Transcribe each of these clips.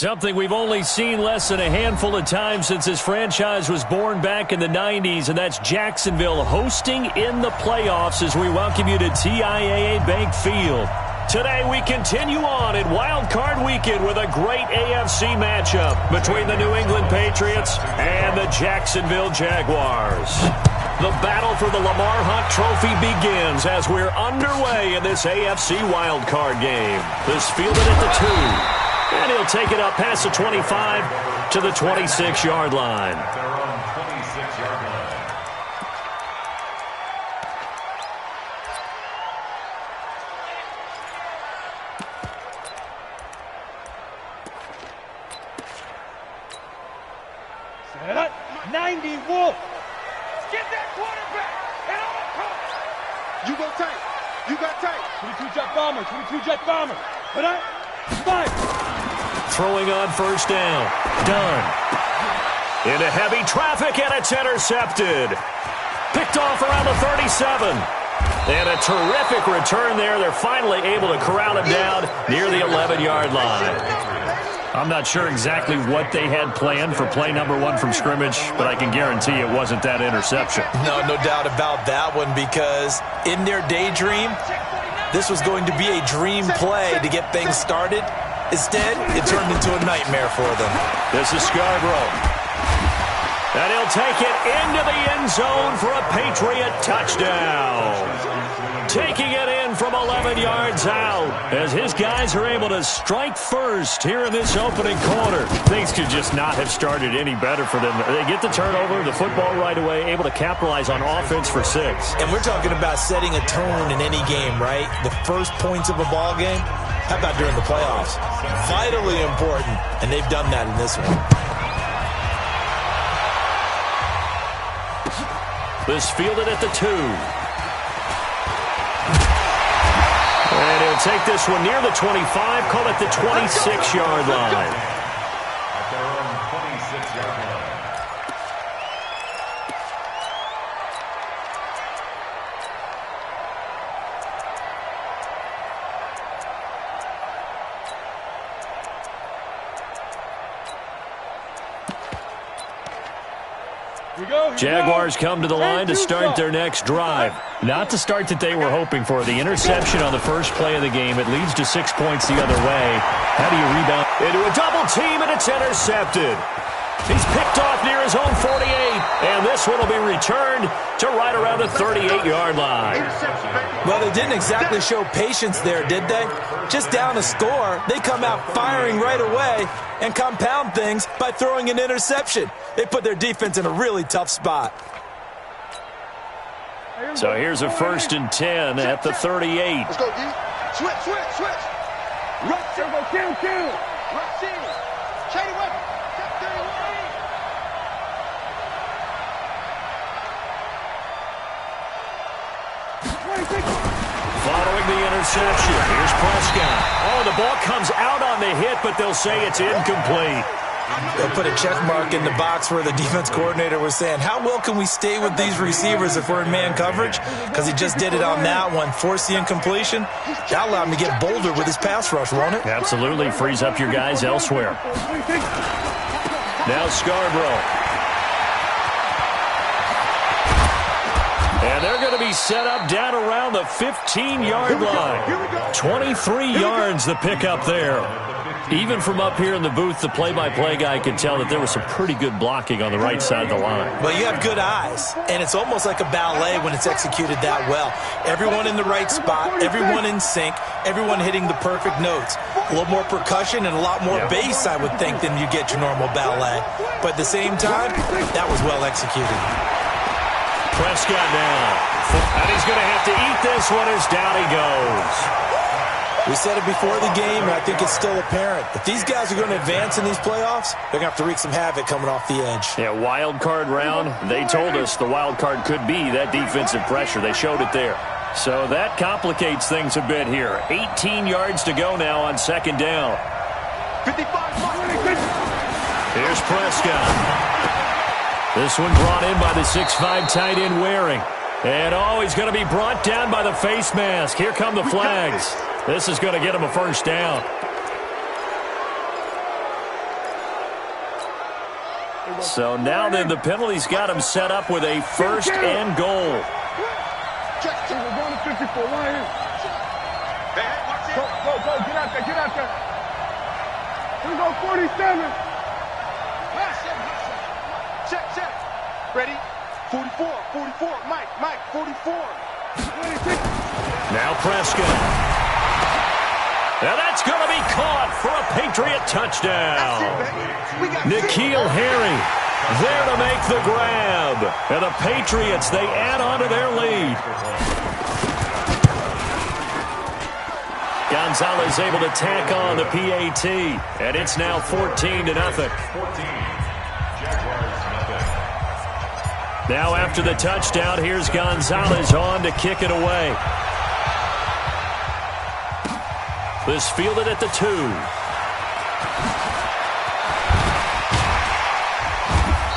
Something we've only seen less than a handful of times since this franchise was born back in the 90s, and that's Jacksonville hosting in the playoffs as we welcome you to TIAA Bank Field. Today we continue on in Wild Card Weekend with a great AFC matchup between the New England Patriots and the Jacksonville Jaguars. The battle for the Lamar Hunt Trophy begins as we're underway in this AFC Wild Card game. This fielded at the 2. And he'll take it up past the 25 to the 26-yard line. Their own 26-yard line. Set up. 90 Wolf. Get that quarterback. And on the coach. You go tight. You got tight. 22 jet bomber. 22 jet bomber. Put up. Five. Throwing on first down. Done. Into heavy traffic, and it's intercepted. Picked off around the 37. And a terrific return there. They're finally able to corral him down near the 11-yard line. I'm not sure exactly what they had planned for play number 1 from scrimmage, but I can guarantee it wasn't that interception. No doubt about that one, because in their daydream, this was going to be a dream play to get things started. Instead, it turned into a nightmare for them. This is Scarborough. And he'll take it into the end zone for a Patriot touchdown. Taking it in from 11 yards out as his guys are able to strike first here in this opening quarter. Things could just not have started any better for them. They get the turnover, the football right away, able to capitalize on offense for 6. And we're talking about setting a tone in any game, right? The first points of a ball game. How about during the playoffs? Vitally important, and they've done that in this one. This fielded at the 2. And he'll take this one near the 25, call it the 26-yard line. At their own 26-yard line. Jaguars come to the line to start their next drive. Not the start that they were hoping for. The interception on the first play of the game. It leads to 6 points the other way. How do you rebound? Into a double team, and it's intercepted. He's picked off near his own 48, and this one will be returned to right around the 38-yard line. Well, they didn't exactly show patience there, did they? Just down a score, they come out firing right away and compound things by throwing an interception. They put their defense in a really tough spot. So here's a 1st and 10 at the 38. Let's go, D. Switch. Rush, go, kill. Rush in. Shady weapon. Following the interception, here's Prescott. Oh, the ball comes out on the hit, but they'll say it's incomplete. They'll put a check mark in the box where the defense coordinator was saying, how well can we stay with these receivers if we're in man coverage? Because he just did it on that one, forced the incompletion. That allowed him to get bolder with his pass rush, won't it? Absolutely, frees up your guys elsewhere. Now Scarborough. And they're going to be set up down around the 15-yard line. 23 yards the pickup there. Even from up here in the booth, the play-by-play guy could tell that there was some pretty good blocking on the right side of the line. Well, you have good eyes, and it's almost like a ballet when it's executed that well. Everyone in the right spot, everyone in sync, everyone hitting the perfect notes. A little more percussion and a lot more bass, I would think, than you get your normal ballet. But at the same time, that was well executed. Prescott now. And he's going to have to eat this one as down he goes. We said it before the game, and I think it's still apparent. If these guys are going to advance in these playoffs, they're going to have to wreak some havoc coming off the edge. Yeah, wild card round. They told us the wild card could be that defensive pressure. They showed it there. So that complicates things a bit here. 18 yards to go now on 2nd down. 55. Here's Prescott. This one brought in by the 6'5" tight end Waring. And he's going to be brought down by the face mask. Here come the flags. This is going to get him a 1st down. So now then the penalty's got him set up with a first and goal. Check. We're going to 54. Right here. Go, get out there. Here we go, 47. Check. Ready? 44. Mike, 44. 26. Now Prescott. Now that's going to be caught for a Patriot touchdown. N'Keal Harry there to make the grab. And the Patriots, they add on to their lead. Gonzalez able to tack on the PAT. And it's now 14-0. Now after the touchdown, here's Gonzalez on to kick it away. This fielded at the 2.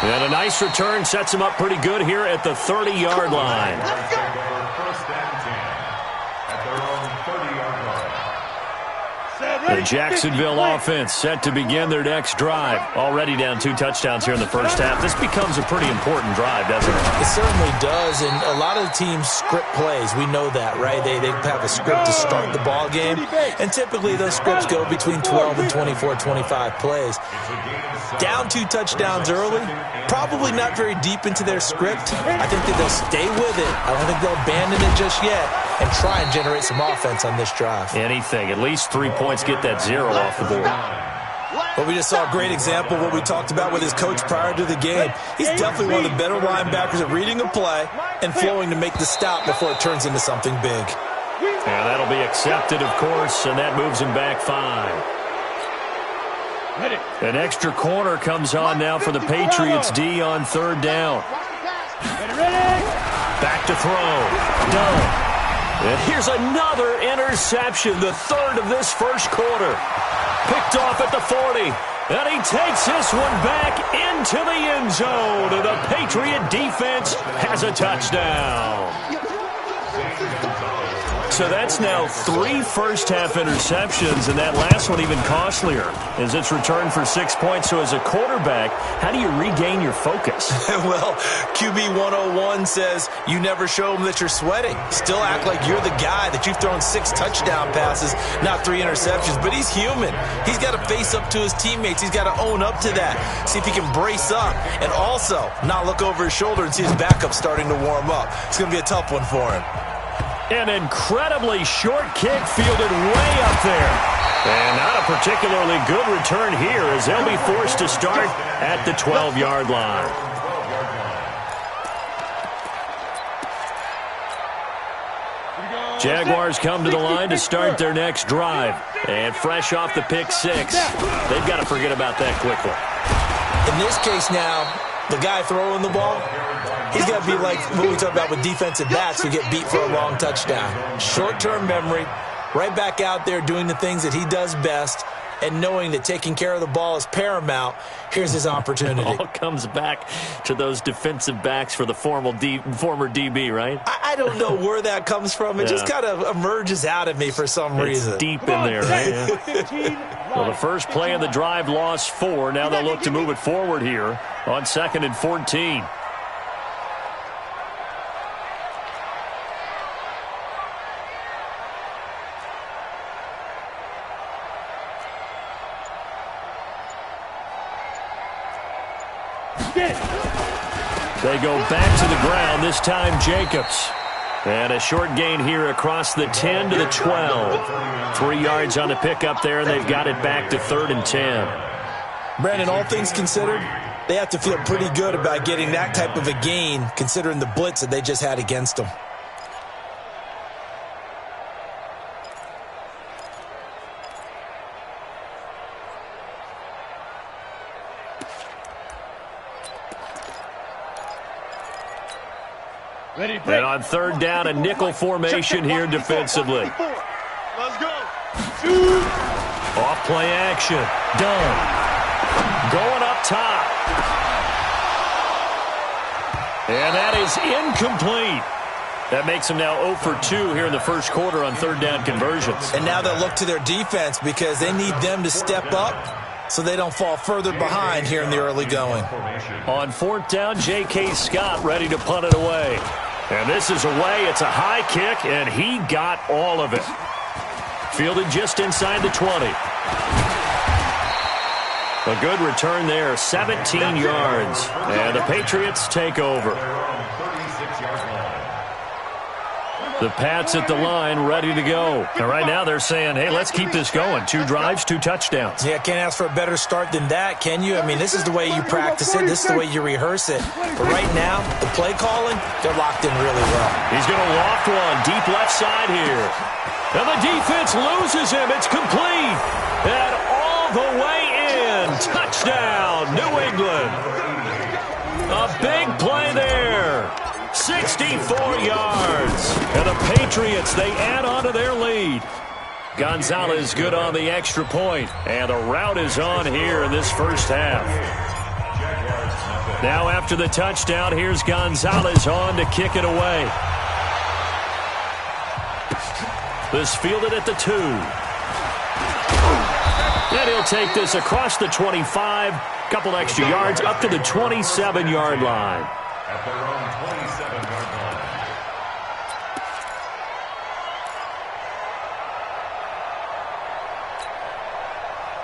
And a nice return sets him up pretty good here at the 30-yard line. The Jacksonville offense set to begin their next drive. Already down 2 touchdowns here in the first half. This becomes a pretty important drive, doesn't it? It certainly does, and a lot of the teams script plays. We know that, right? They have a script to start the ball game, and typically those scripts go between 12 and 24, 25 plays. Down 2 touchdowns early, probably not very deep into their script. I think that they'll stay with it. I don't think they'll abandon it just yet and try and generate some offense on this drive. Anything. At least 3 points, get that 0 off the board. But we just saw a great example of what we talked about with his coach prior to the game. He's definitely one of the better linebackers at reading a play and flowing to make the stop before it turns into something big. Yeah, that'll be accepted, of course, and that moves him back 5. An extra corner comes on now for the Patriots D on 3rd down. Back to throw. Done. And here's another interception, the 3rd of this first quarter. Picked off at the 40. And he takes this one back into the end zone. And the Patriot defense has a touchdown. So that's now 3 first-half interceptions, and that last one even costlier as it's returned for 6 points. So as a quarterback, how do you regain your focus? Well, QB 101 says you never show them that you're sweating. Still act like you're the guy, that you've thrown 6 touchdown passes, not 3 interceptions. But he's human. He's got to face up to his teammates. He's got to own up to that. See if he can brace up and also not look over his shoulder and see his backup starting to warm up. It's going to be a tough one for him. An incredibly short kick fielded way up there. And not a particularly good return here as they'll be forced to start at the 12-yard line. Jaguars come to the line to start their next drive. And fresh off the pick 6, they've got to forget about that quickly. In this case now, the guy throwing the ball, he's got to be like what we talk about with defensive backs who get beat for a long touchdown. Short-term memory, right back out there doing the things that he does best, and knowing that taking care of the ball is paramount. Here's his opportunity. It all comes back to those defensive backs for the former DB, right? I don't know where that comes from. It just kind of emerges out of me for some reason. It's deep in there, right? Yeah. Well, the first play of the drive lost 4. Now they'll look to move it forward here on 2nd and 14. They go back to the ground, this time Jacobs. And a short gain here across the 10 to the 12. 3 yards on the pickup there, and they've got it back to 3rd and 10. Brandon, all things considered, they have to feel pretty good about getting that type of a gain, considering the blitz that they just had against them. And on 3rd down, a nickel formation here defensively. Let's go. Off play action. Done. Going up top. And that is incomplete. That makes them now 0 for 2 here in the first quarter on 3rd down conversions. And now they'll look to their defense because they need them to step up, so they don't fall further behind here in the early going. On 4th down, J.K. Scott ready to punt it away. And this is away. It's a high kick, and he got all of it. Fielded just inside the 20. A good return there, 17 yards. And the Patriots take over. The Pats at the line, ready to go. And right now they're saying, hey, let's keep this going. 2 drives, 2 touchdowns. Yeah, can't ask for a better start than that, can you? I mean, this is the way you practice it. This is the way you rehearse it. But right now, the play calling, they're locked in really well. He's going to loft one deep left side here. And the defense loses him. It's complete. And all the way in. Touchdown, New England. A big play there. 64 yards. And the Patriots, they add on to their lead. Gonzalez good on the extra point. And the route is on here in this first half. Now after the touchdown, here's Gonzalez on to kick it away. This fielded at the 2. And he'll take this across the 25. Couple extra yards up to the 27-yard line. At their own 27-yard line.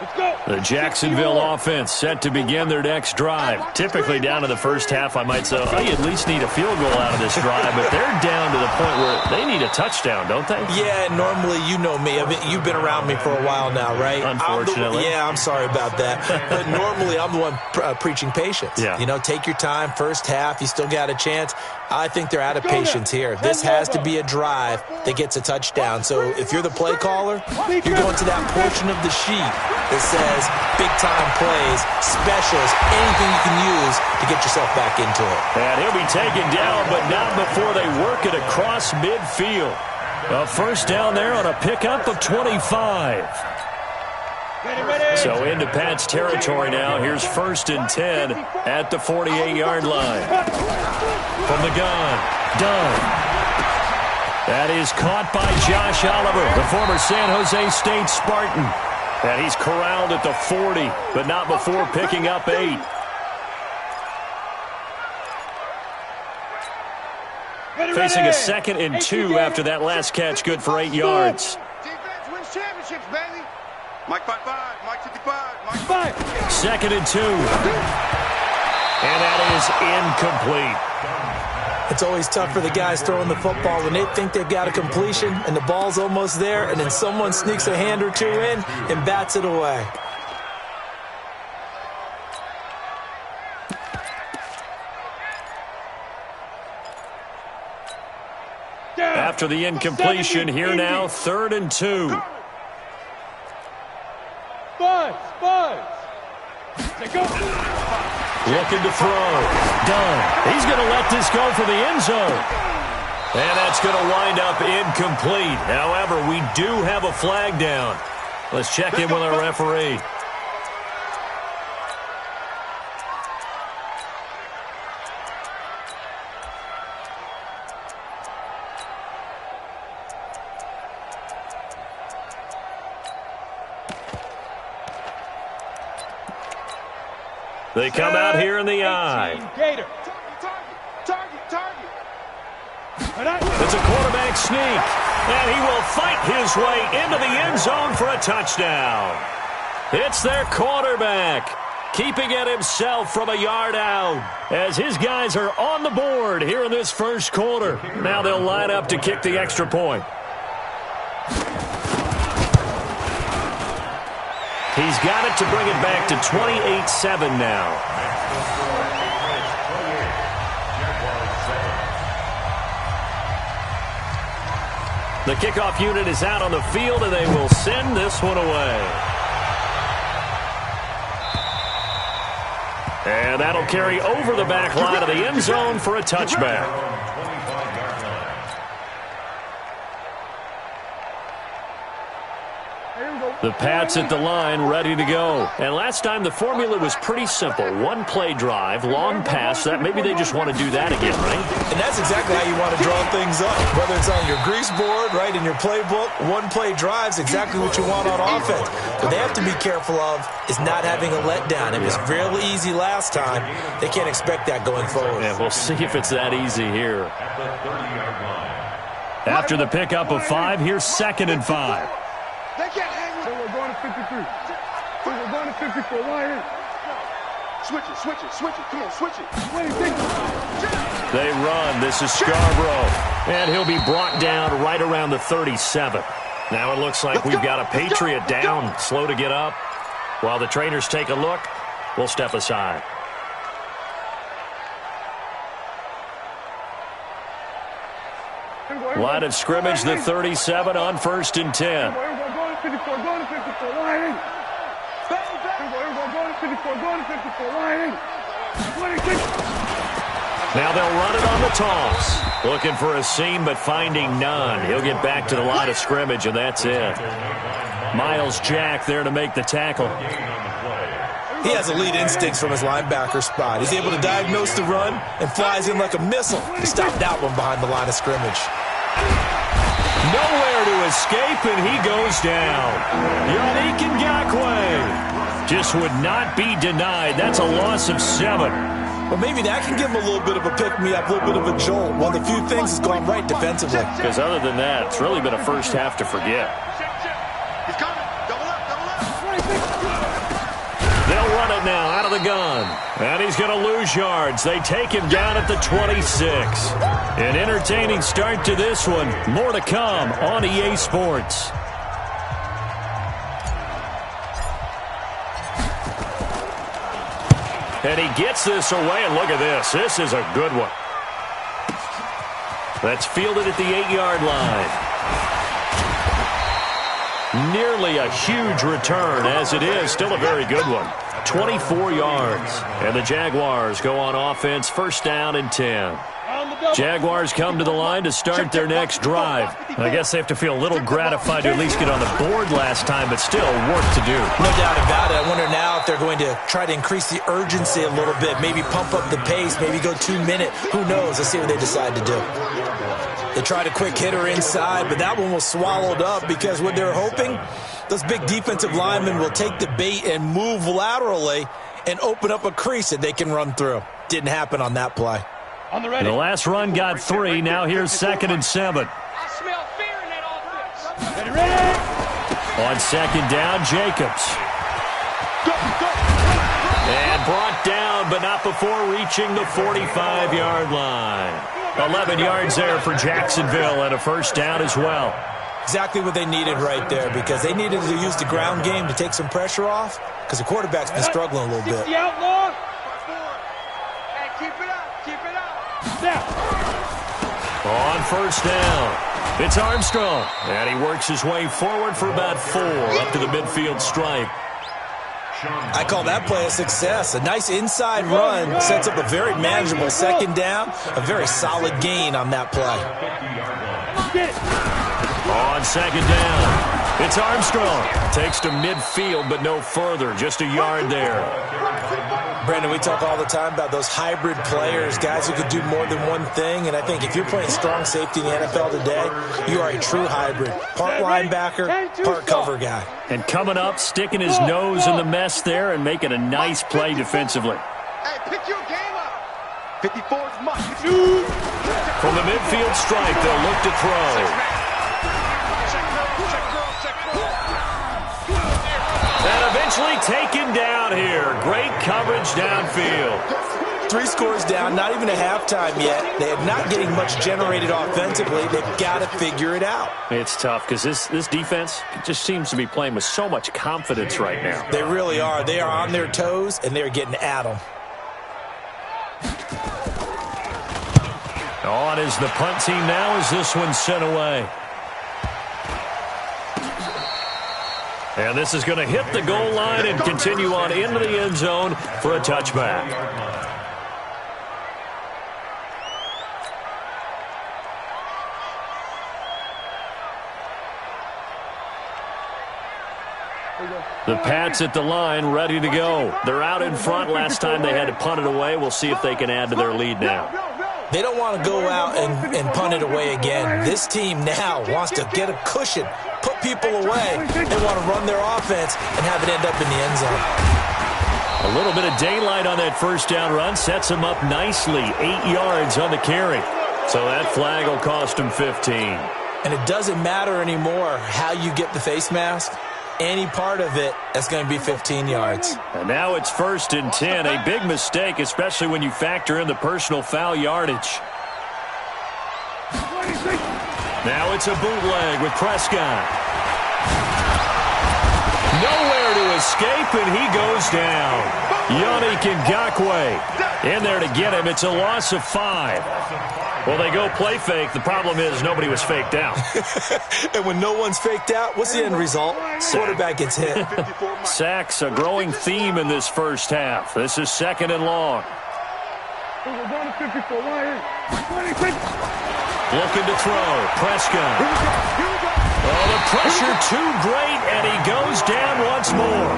Let's go. The Jacksonville offense set to begin their next drive. Typically down to the first half, I might say, oh, you at least need a field goal out of this drive, but they're down to the point where they need a touchdown, don't they? Yeah, normally, you know me. I mean, you've been around me for a while now, right? Unfortunately. I'm sorry about that. But normally, I'm the one preaching patience. Yeah. You know, take your time, first half, you still got a chance. I think they're out of patience here. This has to be a drive that gets a touchdown. So if you're the play caller, you're going to that portion of the sheet that says big-time plays, specials, anything you can use to get yourself back into it. And he'll be taken down, but not before they work it across midfield. A first down there on a pickup of 25. So into Pat's territory now. Here's 1st and 10 at the 48-yard line. From the gun, Dunn. That is caught by Josh Oliver, the former San Jose State Spartan. And he's corralled at the 40, but not before picking up 8. Facing a 2nd and 2 after that last catch, good for 8 yards. Defense wins championships, baby. Mike 5-5, Mike 55, Mike 5. 2nd and 2. And that is incomplete. It's always tough for the guys throwing the football when they think they've got a completion and the ball's almost there, and then someone sneaks a hand or 2 in and bats it away. After the incompletion, here now, 3rd and 2. Buzz. Looking to throw. Dunn. He's going to let this go for the end zone. And that's going to wind up incomplete. However, we do have a flag down. Let's check in with our referee. They come out here in the eye. Gator. Target. It's a quarterback sneak. And he will fight his way into the end zone for a touchdown. It's their quarterback, keeping it himself from a yard out, as his guys are on the board here in this first quarter. Now they'll line up to kick the extra point. He's got it to bring it back to 28-7 now. The kickoff unit is out on the field, and they will send this one away. And that'll carry over the back line of the end zone for a touchback. Hey, The Pats at the line, ready to go. And last time the formula was pretty simple. One play drive, long pass. That maybe they just want to do that again, right? And that's exactly how you want to draw things up. Whether it's on your grease board, right, in your playbook, one play drive's exactly what you want on offense. What they have to be careful of is not having a letdown. It was really easy last time. They can't expect that going forward. Yeah, we'll see if it's that easy here. After the pickup of 5, here's 2nd and 5. They can't hang with. We're going to 53. We're going to 54. Line in. Switch it, switch it, switch it. Come on, switch it. They run. This is Scarborough. And he'll be brought down right around the 37. Now it looks like we've got a Patriot down, slow to get up. While the trainers take a look, we'll step aside. Line of scrimmage, the 37 on 1st and 10. Now they'll run it on the toss. Looking for a seam, but finding none. He'll get back to the line of scrimmage, and that's it. Miles Jack there to make the tackle. He has elite instincts from his linebacker spot. He's able to diagnose the run and flies in like a missile to stop that one behind the line of scrimmage. Nowhere to escape, and he goes down. Yannick Ngakoue just would not be denied. That's a loss of 7. Well, maybe that can give him a little bit of a pick-me-up, a little bit of a jolt. One of the few things has gone right defensively. Because other than that, it's really been a first half to forget. He's coming. Double up, double up. They'll run it now out of the gun. And he's going to lose yards. They take him down at the 26. An entertaining start to this one. More to come on EA Sports. And he gets this away, and look at this. This is a good one. That's fielded at the 8-yard line. Nearly a huge return, as it is. Still a very good one. 24 yards. And the Jaguars go on offense, 1st down and 10. Jaguars come to the line to start their next drive. I guess they have to feel a little gratified to at least get on the board last time, but still work to do. No doubt about it. I wonder now if they're going to try to increase the urgency a little bit, maybe pump up the pace, maybe go 2-minute. Who knows? Let's see what they decide to do. They tried a quick hitter inside, but that one was swallowed up because what they're hoping, those big defensive linemen will take the bait and move laterally and open up a crease that they can run through. Didn't happen on that play. On the ready. The last run got 3. Now here's 2nd and 7. I smell fear in that offense. Ready, ready. On 2nd down, Jacobs. Go, go. And brought down, but not before reaching the 45-yard line. 11 yards there for Jacksonville and a 1st down as well. Exactly what they needed right there, because they needed to use the ground game to take some pressure off, because the quarterback's been struggling a little bit. The outlaw. Hey, keep it up. Keep it up. Now. On 1st down, it's Armstrong. And he works his way forward for about 4 up to the midfield stripe. I call that play a success. A nice inside run sets up a very manageable 2nd down. A very solid gain on that play. On 2nd down, it's Armstrong. Takes to midfield, but no further. Just a yard there. Brandon, we talk all the time about those hybrid players, guys who could do more than one thing. And I think if you're playing strong safety in the NFL today, you are a true hybrid. Part linebacker, part cover guy. And coming up, sticking his nose in the mess there and making a nice play defensively. Hey, pick your game up. 54 is must. From the midfield stripe, they'll look to throw. And eventually taken down here. Great coverage downfield. 3 scores down, not even a halftime yet. They are not getting much generated offensively. They've got to figure it out. It's tough because this defense just seems to be playing with so much confidence right now. They really are. They are on their toes, and they're getting at them. On is the punt team now as this one's sent away. And this is going to hit the goal line and continue on into the end zone for a touchback. The Pats at the line, ready to go. They're out in front. Last time they had to punt it away. We'll see if they can add to their lead now. They don't want to go out and punt it away again. This team now wants to get a cushion, put people away. They want to run their offense and have it end up in the end zone. A little bit of daylight on that first down run sets him up nicely. 8 yards on the carry. So that flag will cost him 15. And it doesn't matter anymore how you get the face mask. Any part of it, that's going to be 15 yards. And now it's 1st and 10. A big mistake, especially when you factor in the personal foul yardage. Now it's a bootleg with Prescott. Nowhere to escape, and he goes down. Yannick Ngakoue in there to get him. It's a loss of 5. Well, they go play fake. The problem is nobody was faked out. And when no one's faked out, what's the end result? Quarterback gets hit. Sacks, a growing theme in this first half. This is 2nd and long. Looking to throw. Prescott. Oh, the pressure too great, and he goes down once more.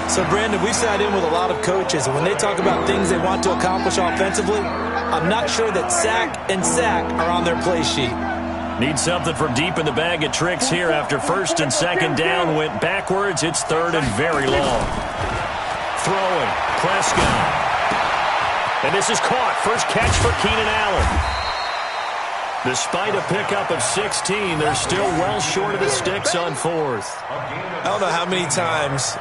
So, Brandon, we sat in with a lot of coaches, and when they talk about things they want to accomplish offensively, I'm not sure that sack and sack are on their play sheet. Need something from deep in the bag of tricks here after 1st and 2nd down went backwards. It's 3rd and very long. Throwing. Prescott. And this is caught. First catch for Keenan Allen. Despite a pickup of 16, they're still well short of the sticks on 4th. I don't know how many times,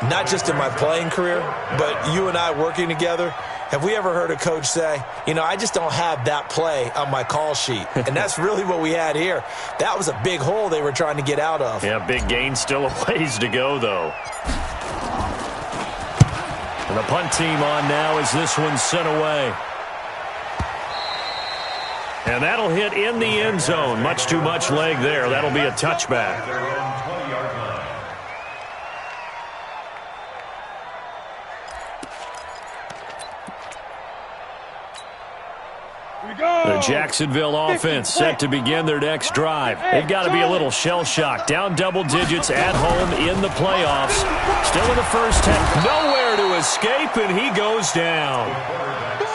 not just in my playing career, but you and I working together, have we ever heard a coach say, I just don't have that play on my call sheet? And that's really what we had here. That was a big hole they were trying to get out of. Yeah, big gain, still a ways to go, though. And the punt team on now as this one's sent away. And that'll hit in the end zone. Much too much leg there. That'll be a touchback. The Jacksonville offense set to begin their next drive. They've got to be a little shell-shocked. Down double digits at home in the playoffs. Still in the first half. Nowhere to escape, and he goes down.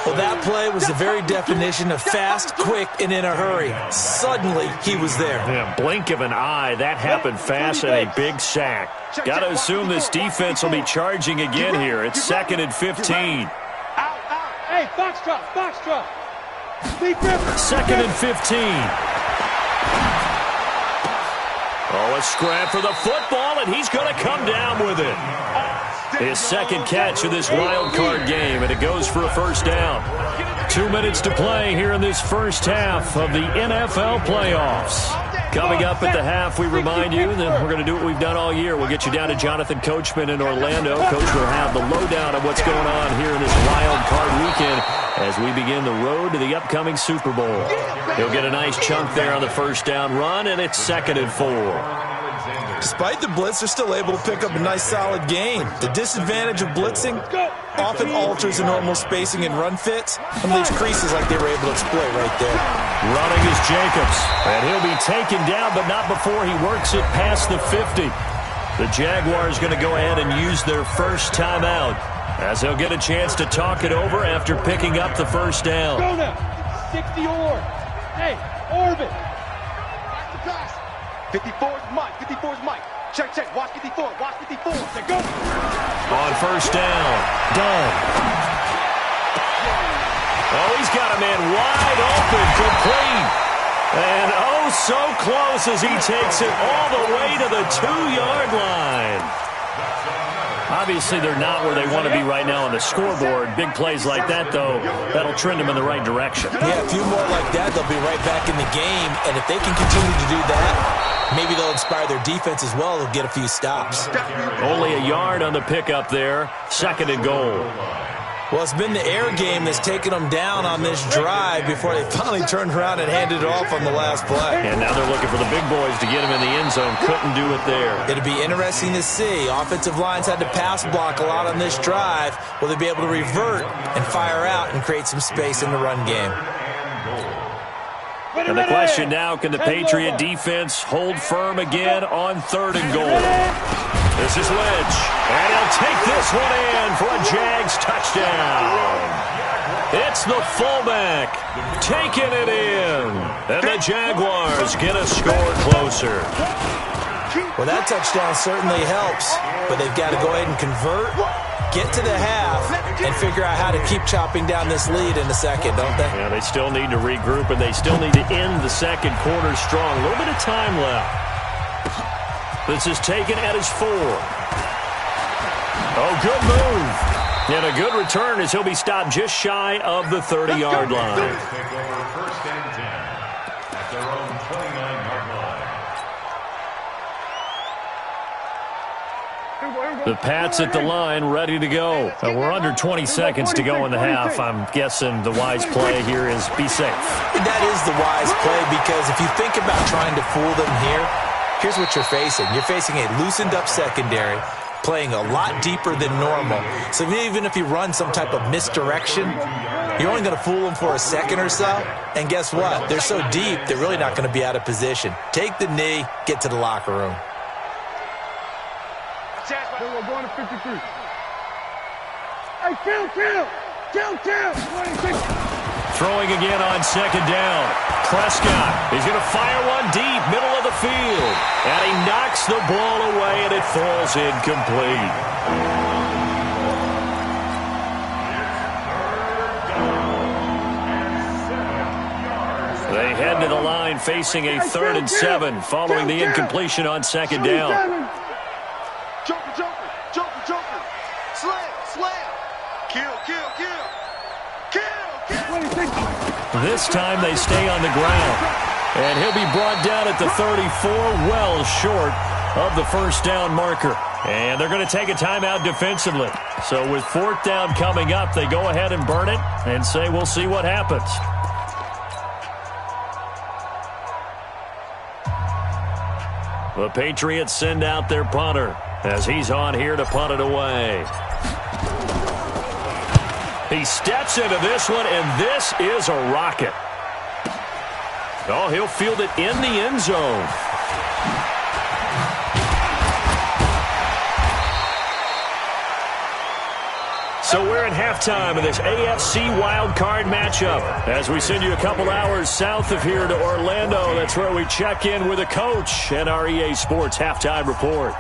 Well, that play was the very definition of fast, quick, and in a hurry. Suddenly, he was there. Yeah, blink of an eye. That happened fast and a big sack. Got to assume this defense will be charging again here. It's 2nd and 15. Hey, foxtrot. 2nd and 15. Oh, a scrap for the football, and he's going to come down with it. His 2nd catch of this wild card game, and it goes for a first down. 2 minutes to play here in this first half of the NFL playoffs. Coming up at the half, we remind you that we're going to do what we've done all year. We'll get you down to Jonathan Coachman in Orlando. Coach will have the lowdown of what's going on here in this wild card weekend as we begin the road to the upcoming Super Bowl. He'll get a nice chunk there on the first down run, and it's 2nd and 4. Despite the blitz, they're still able to pick up a nice, solid gain. The disadvantage of blitzing often alters the normal spacing and run fits and leaves creases like they were able to exploit right there. Running is Jacobs, and he'll be taken down, but not before he works it past the 50. The Jaguars going to go ahead and use their first timeout as they'll get a chance to talk it over after picking up the first down. Go now. 60 Orb. Hey, Orbit. 54's Mike. 54's Mike. Check. Watch 54. Watch 54. Say go. On first down. Done. Oh, he's got a man wide open, complete. And oh, so close as he takes it all the way to the 2-yard line. Obviously, they're not where they want to be right now on the scoreboard. Big plays like that, though, that'll trend them in the right direction. Yeah, a few more like that, they'll be right back in the game. And if they can continue to do that, maybe they'll inspire their defense as well. They'll get a few stops. Only a yard on the pickup there. 2nd and goal. Well, it's been the air game that's taken them down on this drive before they finally turned around and handed it off on the last play. And now they're looking for the big boys to get him in the end zone. Couldn't do it there. It'll be interesting to see. Offensive lines had to pass block a lot on this drive. Will they be able to revert and fire out and create some space in the run game? And the question now, can the Patriot defense hold firm again on 3rd and goal? This is Lynch, and he'll take this one in for a Jags touchdown. It's the fullback taking it in, and the Jaguars get a score closer. Well, that touchdown certainly helps, but they've got to go ahead and convert, get to the half, and figure out how to keep chopping down this lead in the second, don't they? Yeah, they still need to regroup, and they still need to end the second quarter strong. A little bit of time left. This is taken at his 4. Oh, good move. And a good return as he'll be stopped just shy of the 30-yard line. Take over first and 10 at their own 29-yard line. The Pats at the line, ready to go. We're under 20 seconds to go in the half. I'm guessing the wise play here is be safe. That is the wise play, because if you think about trying to fool them here, here's what you're facing. You're facing a loosened-up secondary, playing a lot deeper than normal. So even if you run some type of misdirection, you're only going to fool them for a second or so. And guess what? They're so deep, they're really not going to be out of position. Take the knee, get to the locker room. We're going to 53. Hey, kill! 26. Throwing again on second down. Prescott, he's going to fire one deep, middle of the field. And he knocks the ball away, and it falls incomplete. They head to the line facing a 3rd and 7 following the incompletion on second down. Joker. Slam. Kill. This time they stay on the ground. And he'll be brought down at the 34, well short of the first down marker. And they're going to take a timeout defensively. So with 4th down coming up, they go ahead and burn it and say we'll see what happens. The Patriots send out their punter as he's on here to punt it away. He steps into this one, and this is a rocket. Oh, he'll field it in the end zone. So we're at halftime of this AFC wildcard matchup as we send you a couple hours south of here to Orlando. That's where we check in with a coach and our EA Sports halftime report.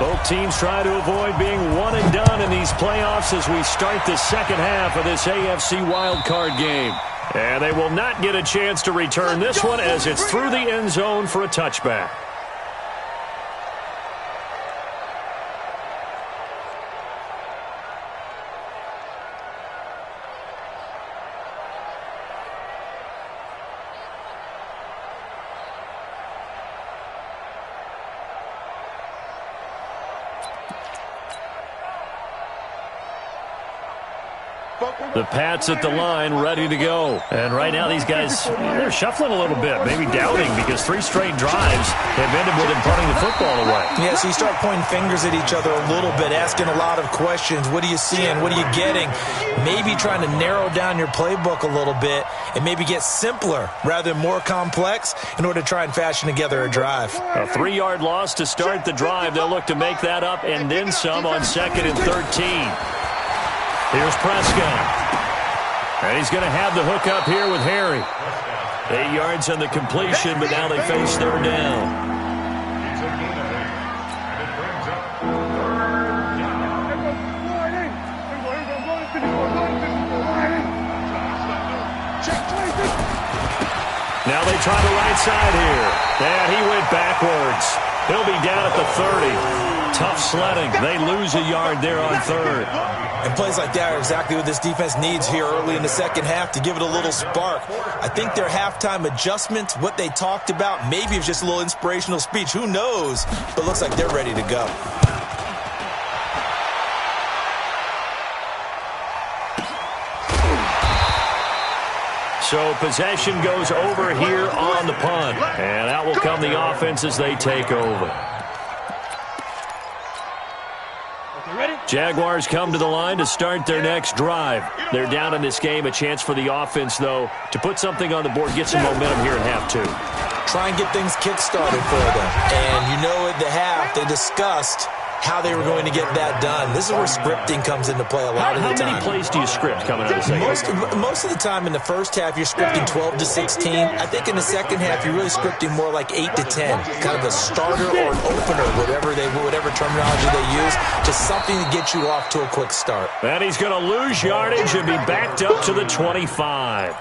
Both teams try to avoid being one and done in these playoffs as we start the second half of this AFC wildcard game. And they will not get a chance to return this one as it's through the end zone for a touchback. The Pats at the line, ready to go. And right now these guys, they're shuffling a little bit, maybe doubting, because 3 straight drives have ended with them punting the football away. Yeah, so you start pointing fingers at each other a little bit, asking a lot of questions. What are you seeing? What are you getting? Maybe trying to narrow down your playbook a little bit and maybe get simpler rather than more complex in order to try and fashion together a drive. A 3-yard loss to start the drive. They'll look to make that up and then some on 2nd and 13. Here's Prescott. And he's going to have the hook up here with Harry. 8 yards on the completion, but now they face 3rd down. It's a gain of 8, and it brings up 3rd down. Now they try the right side here. And he went backwards. He'll be down at the 30. Tough sledding. They lose a yard there on 3rd. And plays like that are exactly what this defense needs here early in the second half to give it a little spark. I think their halftime adjustments, what they talked about, maybe it's just a little inspirational speech. Who knows? But looks like they're ready to go. So possession goes over here on the punt. And out will come the offense as they take over. Jaguars come to the line to start their next drive. They're down in this game. A chance for the offense, though, to put something on the board, get some momentum here in half two. Try and get things kick-started for them. And you know at the half, they discussed how they were going to get that done. This is where scripting comes into play a lot of the time. How many plays do you script coming out of the second? Most of the time in the first half, you're scripting 12 to 16. I think in the second half, you're really scripting more like 8 to 10. Kind of a starter or an opener, whatever terminology they use. Just something to get you off to a quick start. And he's going to lose yardage and be backed up to the 25.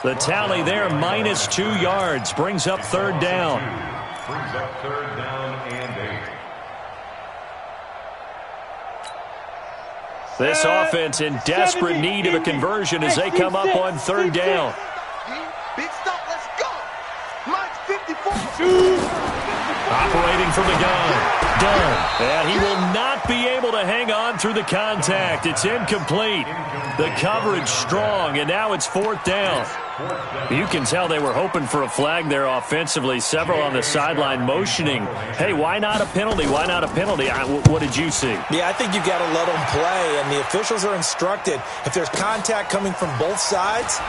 The tally there, minus 2 yards, brings up third down. Brings up third down and 8. This offense in desperate need of a conversion as they come up on third down. Big stop, let's go. Mike's 54. Operating from the gun. Done. And he will not be able to hang on through the contact. It's incomplete. The coverage strong, and now it's fourth down. You can tell they were hoping for a flag there offensively. Several on the sideline motioning, hey, why not a penalty? Why not a penalty? What did you see? Yeah, I think you've got to let them play, and the officials are instructed. If there's contact coming from both sides,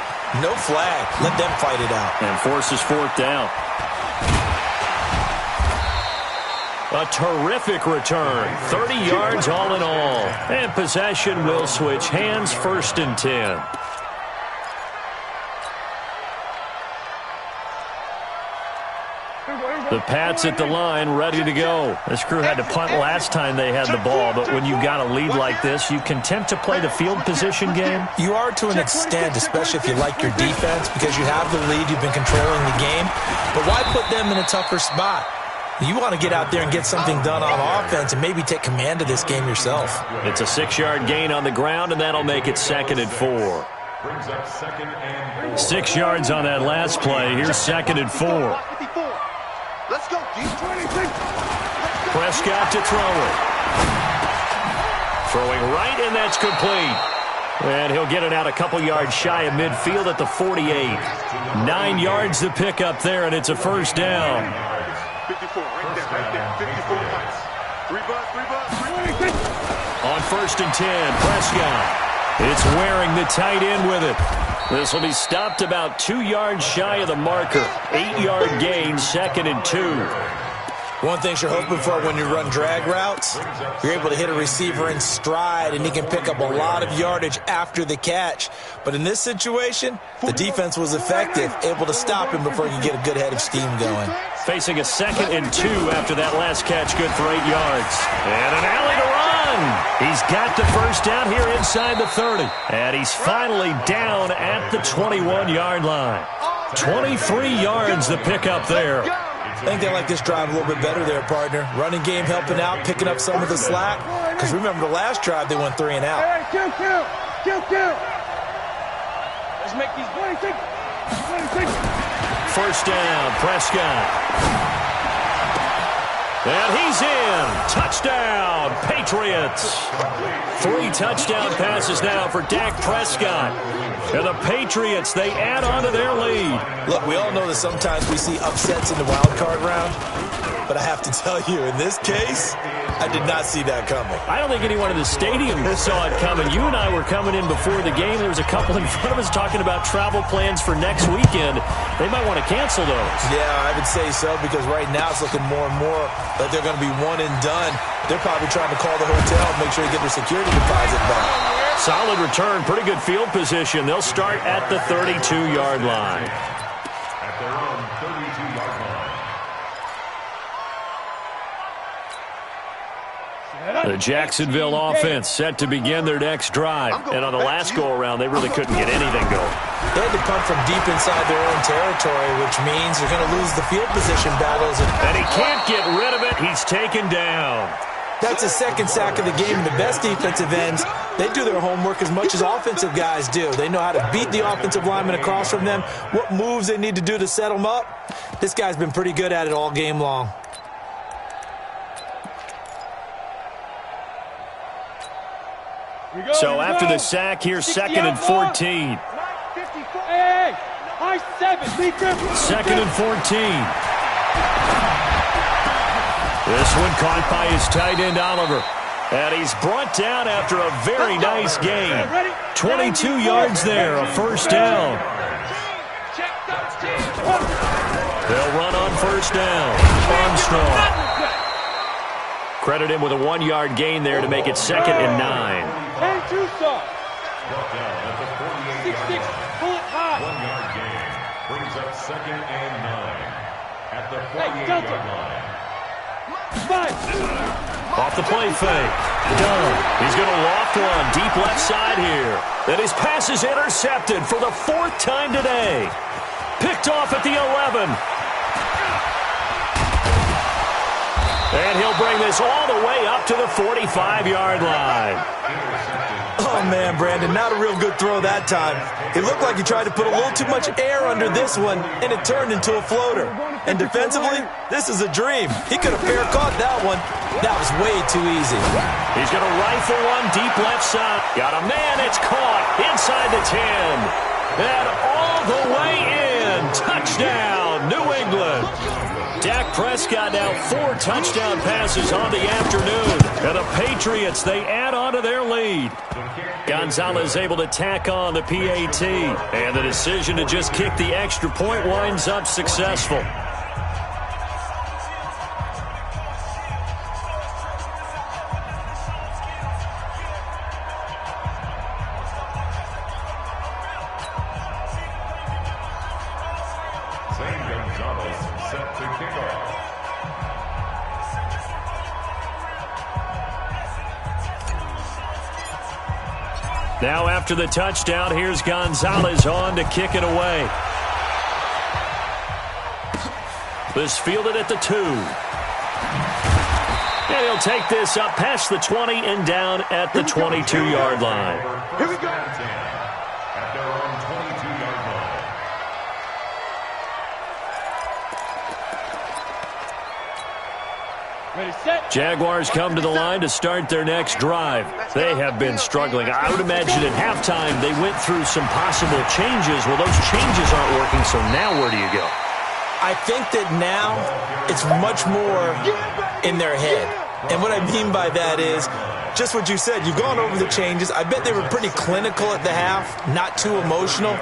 no flag. Let them fight it out. And forces fourth down. A terrific return. 30 yards all in all. And possession will switch hands, first and 10. The Pats at the line, ready to go. This crew had to punt last time they had the ball, but when you've got a lead like this, you content to play the field position game? You are to an extent, especially if you like your defense, because you have the lead, you've been controlling the game. But why put them in a tougher spot? You want to get out there and get something done on offense and maybe take command of this game yourself. It's a 6-yard gain on the ground, and that'll make it 2nd and 4. Brings up 2nd and 4. 6 yards on that last play. Here's 2nd and 4. Let's go, G26. Prescott to throw it. Throwing right, and that's complete. And he'll get it out a couple yards shy of midfield at the 48. 9 yards to pick up there, and it's a first down. 54, right there, 54 points. 3 bucks. On 1st and 10, Prescott. It's wearing the tight end with it. This will be stopped about 2 yards shy of the marker. 8-yard gain, 2nd and 2. One thing you're hoping for when you run drag routes, you're able to hit a receiver in stride, and he can pick up a lot of yardage after the catch. But in this situation, the defense was effective, able to stop him before he could get a good head of steam going. Facing a 2nd and 2 after that last catch, good for 8 yards. And an alley to run. He's got the first down here inside the 30. And he's finally down at the 21-yard line. 23 yards to pick up there. I think they like this drive a little bit better there, partner. Running game helping out, picking up some of the slack. Because remember, the last drive, they went 3 and out. Hey, kill. Let's make these 26. First down, Prescott. And he's in. Touchdown, Patriots. 3 touchdown passes now for Dak Prescott. And the Patriots, they add on to their lead. Look, we all know that sometimes we see upsets in the wild card round. But I have to tell you, in this case, I did not see that coming. I don't think anyone in the stadium saw it coming. You and I were coming in before the game. There was a couple in front of us talking about travel plans for next weekend. They might want to cancel those. Yeah, I would say so, because right now it's looking more and more like they're going to be one and done. They're probably trying to call the hotel and make sure they get their security deposit back. Solid return, pretty good field position. They'll start at the 32-yard line. At their own 32-yard line. The Jacksonville offense set to begin their next drive. And on the last go-around, they really couldn't get anything going. They had to punt from deep inside their own territory, which means they're going to lose the field position battles. And he can't get rid of it. He's taken down. That's a 2nd sack of the game. And the best defensive ends, they do their homework as much as offensive guys do. They know how to beat the offensive lineman across from them, what moves they need to do to set them up. This guy's been pretty good at it all game long. So after the sack, here's 2nd and 14. Hey, high 7. 2nd and 14. This one caught by his tight end, Oliver. And he's brought down after a very nice gain. 22 yards there, a first down. They'll run on first down. Armstrong. Credit him with a 1-yard gain there to make it 2nd and 9. And 2 soft. 6-6, pull it high. 1-yard gain brings up 2nd and 9 at the 48-yard line. Off the play fake. Dunn. He's going to loft one deep left side here. Then his pass is intercepted for the 4th time today. Picked off at the 11. And he'll bring this all the way up to the 45-yard line. Oh, man, Brandon, not a real good throw that time. It looked like he tried to put a little too much air under this one, and it turned into a floater. And defensively, this is a dream. He could have fair caught that one. That was way too easy. He's going to rifle one deep left side. Got a man, it's caught inside the 10. And all the way in. Touchdown, New England. Dak Prescott now 4 touchdown passes on the afternoon. And the Patriots, they add on to their lead. Gonzalez able to tack on the PAT. And the decision to just kick the extra point winds up successful. Gonzalez set to kick off. Now after the touchdown, here's Gonzalez on to kick it away. This fielded at the 2. And he'll take this up past the 20 and down at the 22-yard line. Here we go. At their own 22-yard line. Ready, set. Jaguars come to the line to start their next drive. They have been struggling. I would imagine at halftime they went through some possible changes. Well, those changes aren't working, so now where do you go? I think that now it's much more in their head. And what I mean by that is just what you said. You've gone over the changes. I bet they were pretty clinical at the half, not too emotional.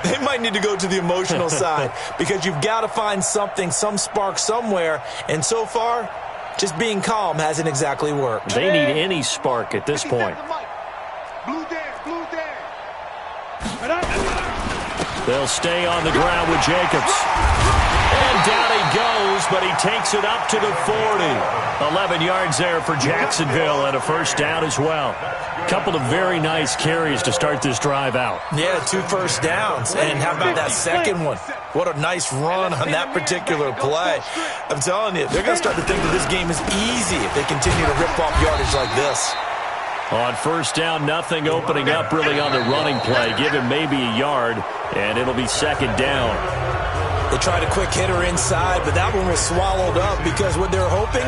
They might need to go to the emotional side because you've got to find something, some spark somewhere. And so far, just being calm hasn't exactly worked. They need any spark at this point. Blue down, blue down. They'll stay on the ground with Jacobs. And down he goes, but he takes it up to the 40. 11 yards there for Jacksonville and a first down as well. Couple of very nice carries to start this drive out. Yeah, 2 first downs. And how about that second one? What a nice run on that particular play. I'm telling you, they're going to start to think that this game is easy if they continue to rip off yardage like this. On first down, nothing opening up really on the running play. Give him maybe a yard, and it'll be second down. They tried a quick hitter inside, but that one was swallowed up because what they're hoping,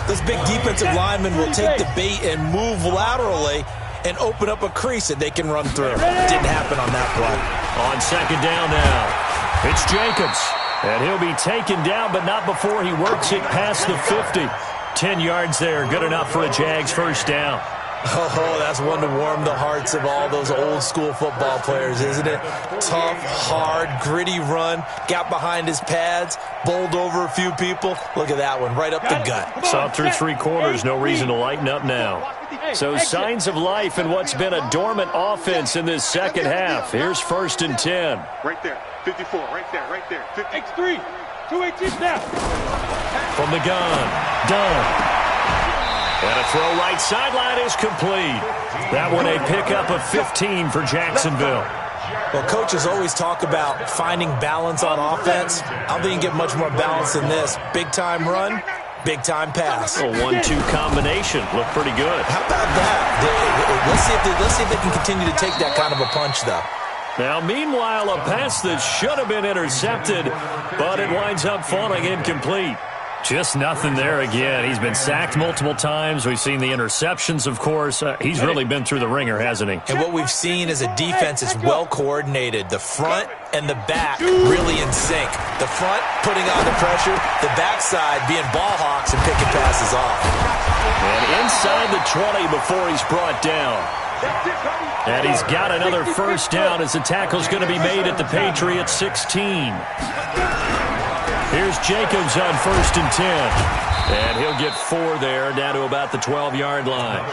this big defensive lineman will take the bait and move laterally and open up a crease that they can run through. Didn't happen on that play. On second down now, it's Jacobs. And he'll be taken down, but not before he works it past the 50. 10 yards there, good enough for a Jags first down. Oh, that's one to warm the hearts of all those old-school football players, isn't it? Tough, hard, gritty run, got behind his pads, bowled over a few people. Look at that one, right up the gut. Saw through 3 quarters, no reason to lighten up now. So signs of life in what's been a dormant offense in this second half. Here's 1st and 10. Right there, 54, right there, right there. X3, 218 now. From the gun, Dunn. And a throw right sideline is complete. That one a pickup of 15 for Jacksonville. Well, coaches always talk about finding balance on offense. I don't think you get much more balance than this. Big-time run, big-time pass. A 1-2 combination. Looked pretty good. How about that? Let's see if they can continue to take that kind of a punch, though. Now, meanwhile, a pass that should have been intercepted, but it winds up falling incomplete. Just nothing there again. He's been sacked multiple times. We've seen the interceptions, of course. He's really been through the ringer, hasn't he? And what we've seen is a defense that's well coordinated. The front and the back really in sync. The front putting on the pressure, the backside being ball hawks and picking passes off. And inside the 20 before he's brought down. And he's got another first down as the tackle's going to be made at the Patriots 16. Here's Jacobs on 1st and 10. And he'll get 4 there, down to about the 12-yard line.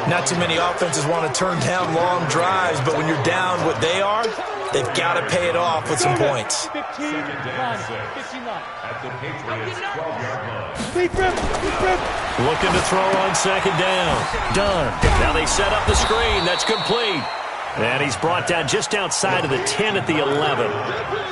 Not too many offenses want to turn down long drives, but when you're down what they are, they've got to pay it off with some points. 15, at the Patriots 12-yard line. Looking to throw on 2nd down. Done. Now they set up the screen. That's complete. And he's brought down just outside of the 10 at the 11.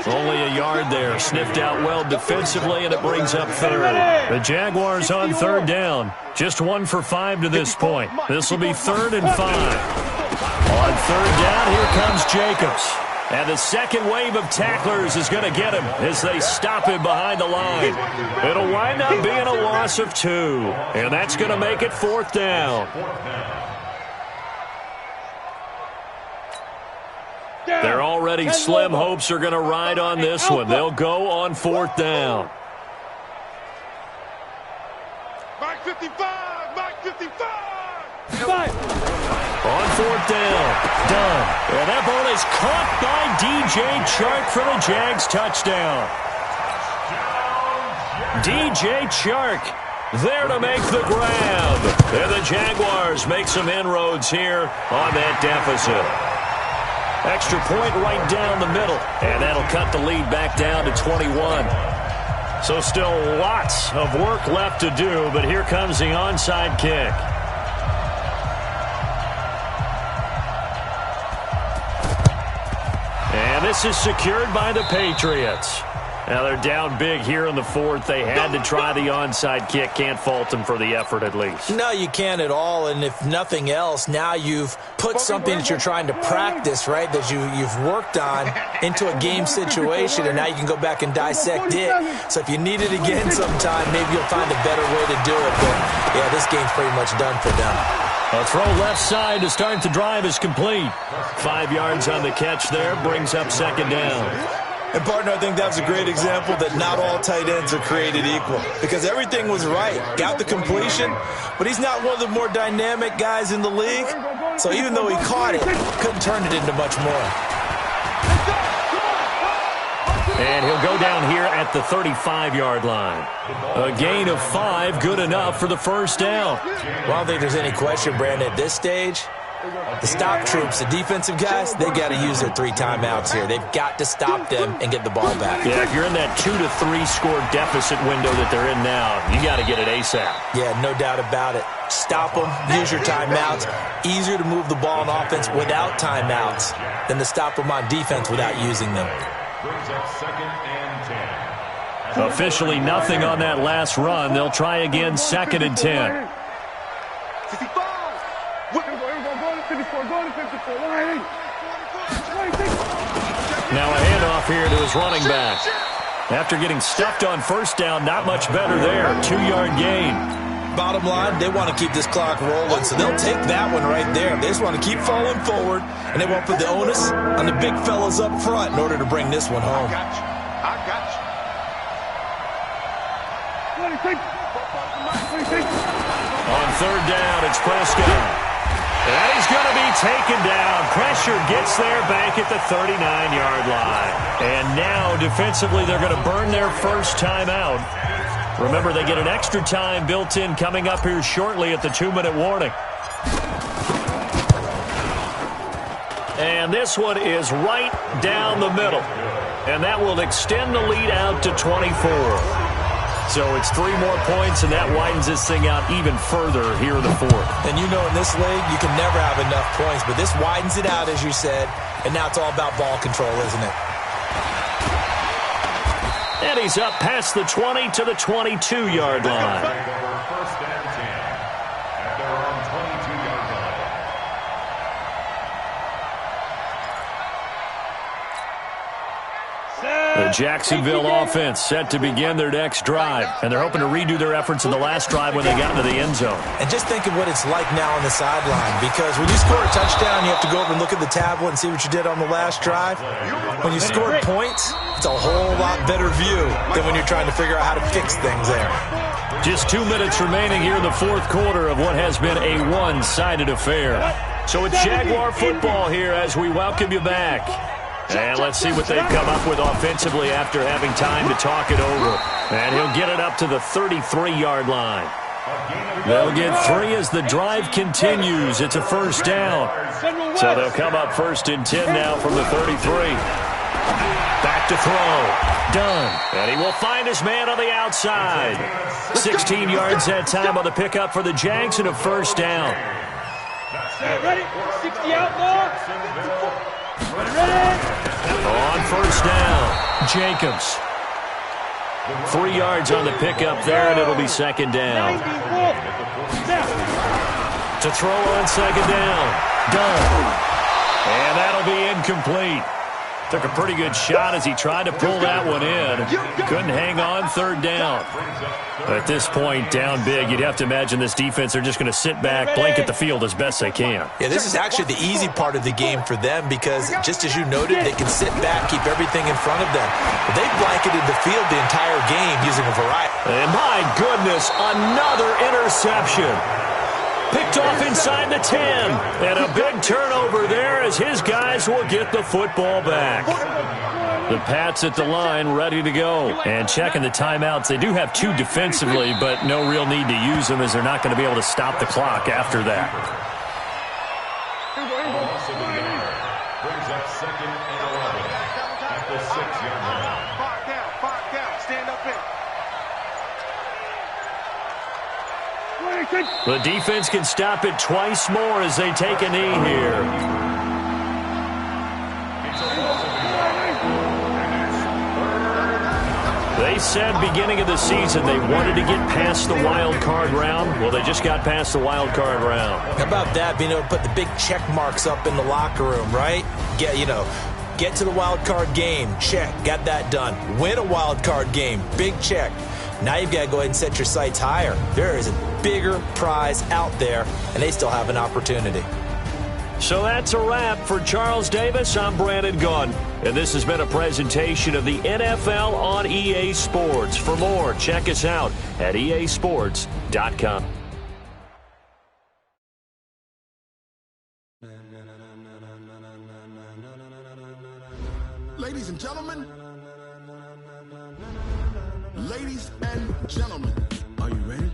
Only a yard there. Sniffed out well defensively, and it brings up 3rd. The Jaguars on 3rd down. Just 1 for 5 to this point. This will be 3rd and 5. On 3rd down, here comes Jacobs. And the second wave of tacklers is going to get him as they stop him behind the line. It'll wind up being a loss of 2. And that's going to make it 4th down. Their already slim hopes are going to ride on this one. They'll go on 4th down. Mike 55! Mike 55! On 4th down. Done. And that ball is caught by DJ Chark for the Jags touchdown. DJ Chark there to make the grab. And the Jaguars make some inroads here on that deficit. Extra point right down the middle, and that'll cut the lead back down to 21. So still lots of work left to do, but here comes the onside kick. And this is secured by the Patriots. Now they're down big here in the 4th. They had to try the onside kick. Can't fault them for the effort at least. No, you can't at all. And if nothing else, now you've put something that you're trying to practice, right, that you've worked on into a game situation, and now you can go back and dissect it. So if you need it again sometime, maybe you'll find a better way to do it. But, yeah, this game's pretty much done for them. A throw left side to start the drive is complete. 5 yards on the catch there, brings up 2nd down. And, partner, I think that's a great example that not all tight ends are created equal, because everything was right. Got the completion, but he's not one of the more dynamic guys in the league. So even though he caught it, couldn't turn it into much more. And he'll go down here at the 35-yard line. A gain of 5, good enough for the first down. Well, I don't think there's any question, Brandon, at this stage. The stop troops, the defensive guys, they've got to use their 3 timeouts here. They've got to stop them and get the ball back. Yeah, if you're in that 2 to 3 score deficit window that they're in now, you got to get it ASAP. Yeah, no doubt about it. Stop them, use your timeouts. Easier to move the ball on offense without timeouts than to stop them on defense without using them. Brings up 2nd and 10. Officially nothing on that last run. They'll try again 2nd and 10. Now a handoff here to his running back. After getting stuffed on first down, not much better there. 2-yard gain. Bottom line, they want to keep this clock rolling, so they'll take that one right there. They just want to keep falling forward, and they won't put the onus on the big fellas up front in order to bring this one home. I got you. On 3rd down, it's Prescott. And he's going to be taken down. Pressure gets there back at the 39-yard line. And now, defensively, they're going to burn their first timeout. Remember, they get an extra time built in coming up here shortly at the 2-minute warning. And this one is right down the middle. And that will extend the lead out to 24. So it's 3 more points, and that widens this thing out even further here in the 4th. And you know in this league, you can never have enough points, but this widens it out, as you said, and now it's all about ball control, isn't it? And he's up past the 20 to the 22-yard line. First and 10 at their own 22-yard line. The Jacksonville offense set to begin their next drive, and they're hoping to redo their efforts in the last drive when they got into the end zone. And just think of what it's like now on the sideline, because when you score a touchdown, you have to go over and look at the tablet and see what you did on the last drive. When you score points, it's a whole lot better view than when you're trying to figure out how to fix things there. Just 2 minutes remaining here in the fourth quarter of what has been a one-sided affair. So it's Jaguar football here as we welcome you back. And let's see what they come up with offensively after having time to talk it over. And he'll get it up to the 33-yard line. They'll get 3 as the drive continues. It's a first down. So they'll come up first and 10 now from the 33. Back to throw. Done. And he will find his man on the outside. 16 yards that time on the pickup for the Jags and a first down. Ready? 60 outlaw. Ready? On first down, Jacobs. 3 yards on the pickup there, and it'll be second down. To throw on second down. Done. And that'll be incomplete. Took a pretty good shot as he tried to pull that one in. Couldn't hang on, third down. At this point, down big, you'd have to imagine this defense are just going to sit back, blanket the field as best they can. Yeah, this is actually the easy part of the game for them because, just as you noted, they can sit back, keep everything in front of them. But they've blanketed the field the entire game using a variety. And my goodness, another interception. Picked off inside the 10. And a big turnover there as his guys will get the football back. The Pats at the line ready to go. And checking the timeouts. They do have 2 defensively, but no real need to use them as they're not going to be able to stop the clock after that. Brings up second and 11 at the 6-yard line. 5 down. Stand up in. The defense can stop it twice more as they take a knee here. They said beginning of the season they wanted to get past the wild card round. Well, they just got past the wild card round. How about that, being able to put the big check marks up in the locker room, right? Get to the wild card game, check, got that done. Win a wild card game, big check. Now you've got to go ahead and set your sights higher. There is a bigger prize out there, and they still have an opportunity. So that's a wrap for Charles Davis. I'm Brandon Gunn, and this has been a presentation of the NFL on EA Sports. For more, check us out at easports.com. Ladies and gentlemen, are you ready?